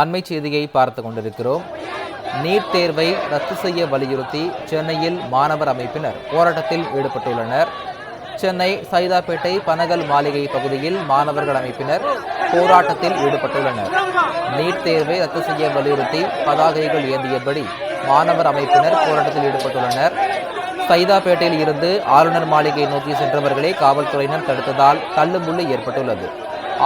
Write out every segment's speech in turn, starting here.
அண்மை செய்தியை பார்த்து கொண்டிருக்கிறோம். நீட் தேர்வை ரத்து செய்ய வலியுறுத்தி சென்னையில் மாணவர் அமைப்பினர் போராட்டத்தில் ஈடுபட்டுள்ளனர். சென்னை சைதாப்பேட்டை பனகல் மாளிகை பகுதியில் மாணவர்கள் அமைப்பினர் போராட்டத்தில் ஈடுபட்டுள்ளனர். நீட் தேர்வை ரத்து செய்ய வலியுறுத்தி பதாகைகள் ஏந்தியபடி மாணவர் அமைப்பினர் போராட்டத்தில் ஈடுபட்டுள்ளனர். சைதாப்பேட்டையில் இருந்து ஆளுநர் மாளிகை நோக்கி சென்றவர்களை காவல்துறையினர் தடுத்ததால் தள்ளுமுள்ளு ஏற்பட்டுள்ளது.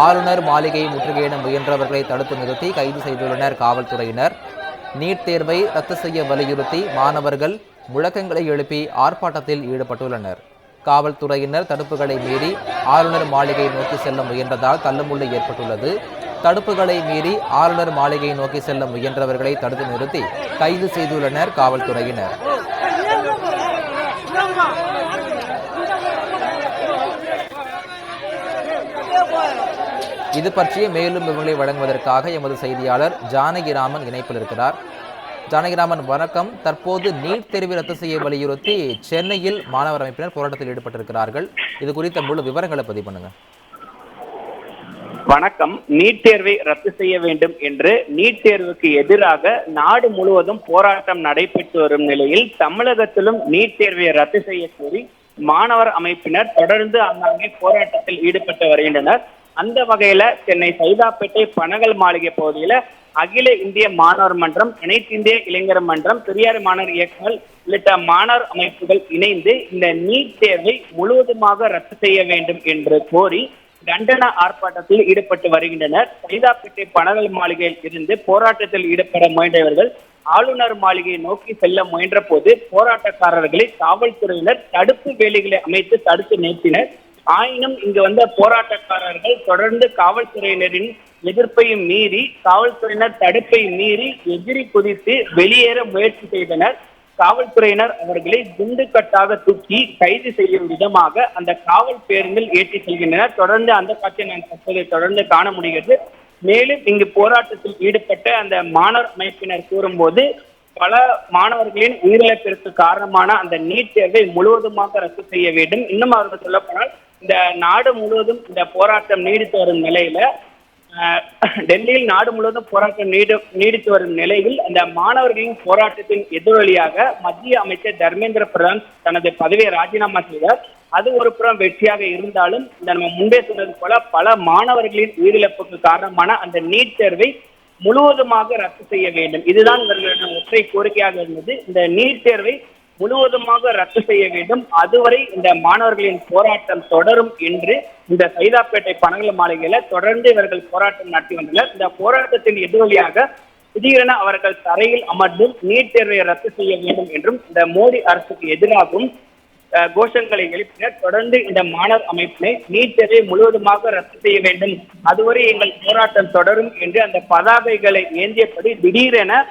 ஆளுநர் மாளிகையை முற்றுகையிட முயன்றவர்களை தடுத்து நிறுத்தி கைது செய்துள்ளனர் காவல்துறையினர். நீட் தேர்வை ரத்து செய்ய வலியுறுத்தி மாணவர்கள் முழக்கங்களை எழுப்பி ஆர்ப்பாட்டத்தில் ஈடுபட்டுள்ளனர். காவல்துறையினர் தடுப்புகளை மீறி ஆளுநர் மாளிகையை நோக்கி செல்ல முயன்றதால் தள்ளுமுள்ளு ஏற்பட்டுள்ளது. தடுப்புகளை மீறி ஆளுநர் மாளிகையை நோக்கி செல்ல முயன்றவர்களை தடுத்து நிறுத்தி கைது செய்துள்ளனர் காவல்துறையினர். இது பற்றிய மேலும் விவரங்களை வழங்குவதற்காக எமது செய்தியாளர் ஜானகிராமன் இணைப்பில் இருக்கிறார். ஜானகிராமன், வணக்கம். தற்போது நீட் தேர்வை ரத்து செய்ய வலியுறுத்தி சென்னையில் மாணவர் அமைப்பினர் போராட்டத்தில் ஈடுபட்டிருக்கிறார்கள். இது குறித்த முழு விவரங்களை பதிவு பண்ணுங்க. வணக்கம். நீட் தேர்வை ரத்து செய்ய வேண்டும் என்று நீட் தேர்வுக்கு எதிராக நாடு முழுவதும் போராட்டம் நடைபெற்று வரும் நிலையில் தமிழகத்திலும் நீட் தேர்வை ரத்து செய்ய கோரி மாணவர் அமைப்பினர் தொடர்ந்து அங்காங்கே போராட்டத்தில் ஈடுபட்டு வருகின்றனர். அந்த வகையில சென்னை சைதாப்பேட்டை பனகல் மாளிகை பகுதியில அகில இந்திய மாணவர் மன்றம், அனைத்து இந்திய இளைஞர் மன்றம், பெரியார் மாணவர் இயக்கங்கள் உள்ளிட்ட மாணவர் அமைப்புகள் இணைந்து இந்த நீட் தேர்வை முழுவதுமாக ரத்து செய்ய வேண்டும் என்று கோரி கண்டன ஆர்ப்பாட்டத்தில் ஈடுபட்டு வருகின்றனர். சைதாப்பேட்டை பனகல் மாளிகையில் இருந்து போராட்டத்தில் ஈடுபட முயன்றவர்கள் ஆளுநர் மாளிகையை நோக்கி செல்ல முயன்ற போது போராட்டக்காரர்களை காவல்துறையினர் தடுப்பு வேலிகளை அமைத்து தடுத்து நிறுத்தினர். ஆயினும் இங்கு வந்த போராட்டக்காரர்கள் தொடர்ந்து காவல்துறையினரின் எதிர்ப்பையும் மீறி, காவல்துறையினர் தடுப்பை மீறி எதிரி குதித்து வெளியேற முயற்சி செய்தனர். காவல்துறையினர் அவர்களை குண்டுக்கட்டாக தூக்கி கைது செய்யும் விதமாக அந்த காவல் பேருந்தில் ஏற்றி செல்கின்றனர். தொடர்ந்து அந்த காட்சியை நான் தற்போது தொடர்ந்து காண முடிகிறது. மேலும் இங்கு போராட்டத்தில் ஈடுபட்ட அந்த மாணவர் அமைப்பினர் கூறும்போது, பல மாணவர்களின் உயிரிழப்பிற்கு காரணமான அந்த நீட் தேர்வை முழுவதுமாக ரத்து செய்ய வேண்டும். இன்னும் அவர்கள் சொல்லப்போனால் இந்த நாடு முழுவதும் இந்த போராட்டம் நீடித்து வரும் நிலையில, டெல்லியில் நாடு முழுவதும் போராட்டம் நீடித்து வரும் நிலையில் அந்த மாணவர்களின் போராட்டத்தின் எதிரொலியாக மத்திய அமைச்சர் தர்மேந்திர பிரதான் தனது பதவியை ராஜினாமா செய்தார். அது ஒரு புறம் வெற்றியாக இருந்தாலும், இந்த நம்ம முன்பே சொன்னது போல பல மாணவர்களின் உயிரிழப்புக்கு காரணமான அந்த நீட் தேர்வை முழுவதுமாக ரத்து செய்ய வேண்டும். இதுதான் இவர்களிடம் ஒற்றை கோரிக்கையாக இருந்தது. இந்த நீட் தேர்வை முழுவதுமாக ரத்து செய்ய வேண்டும், அதுவரை இந்த மாணவர்களின் போராட்டம் தொடரும் என்று இந்த சைதாப்பேட்டை பனகல் மாளிகையில தொடர்ந்து இவர்கள் போராட்டம் நடத்தி வந்தனர். இந்த போராட்டத்தின் எதிரொலியாக திடீரென அவர்கள் தரையில் அமர்ந்தும் நீட் தேர்வை ரத்து செய்ய வேண்டும் என்றும் இந்த மோடி அரசுக்கு எதிராகவும் கோஷங்களை எழுப்பினர். தொடர்ந்து இந்த மாணவர் அமைப்பினை நீட் தேர்வை முழுவதுமாக ரத்து செய்ய வேண்டும், அதுவரை எங்கள் போராட்டம் தொடரும் என்று அந்த பதாகைகளை ஏந்தியபடி திடீரென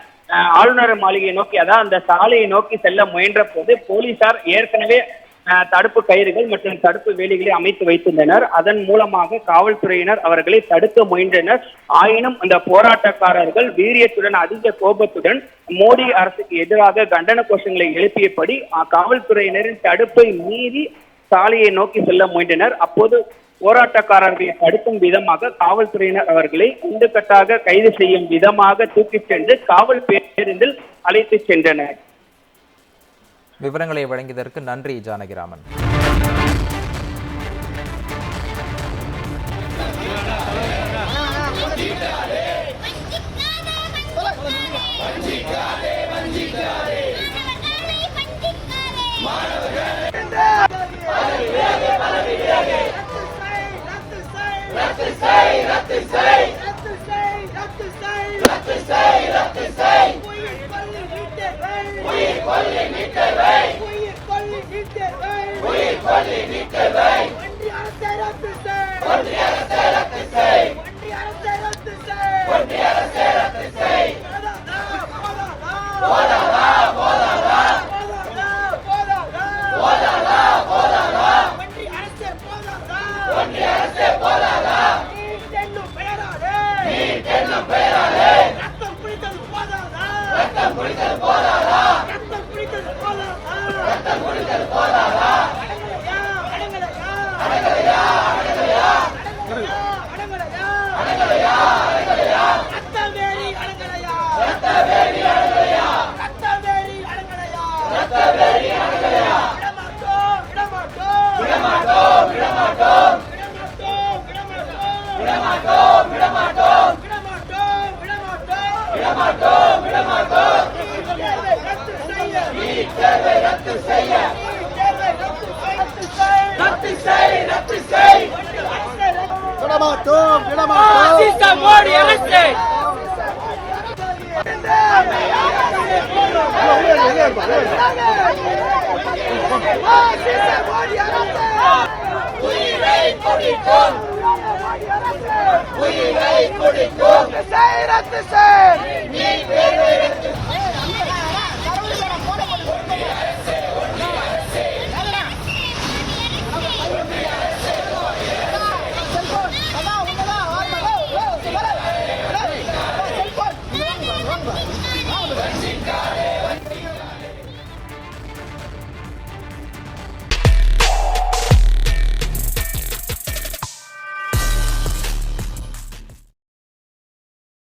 ஆளுநர் மாளிகையை நோக்கி, அதாவது அந்த சாலையை நோக்கி செல்ல முயன்ற போது போலீசார் ஏற்கனவே தடுப்பு கயிறுகள் மற்றும் தடுப்பு வேலிகளை அமைத்து வைத்திருந்தனர். அதன் மூலமாக காவல்துறையினர் அவர்களை தடுக்க முயன்றனர். ஆயினும் அந்த போராட்டக்காரர்கள் வீரியத்துடன், அதிக கோபத்துடன் மோடி அரசுக்கு எதிராக கண்டன கோஷங்களை எழுப்பியபடி காவல்துறையினரின் தடுப்பை மீறி சாலையை நோக்கி செல்ல முயன்றனர். அப்போது போராட்டக்காரர்களை தடுக்கும் விதமாக காவல்துறையினர் அவர்களை குண்டுக்கட்டாக கைது செய்யும் விதமாக தூக்கிச் சென்று காவல் பேருந்தில் அழைத்து சென்றனர். விவரங்களை வழங்கியதற்கு நன்றி ஜானகிராமன். Modi ரத்து செய்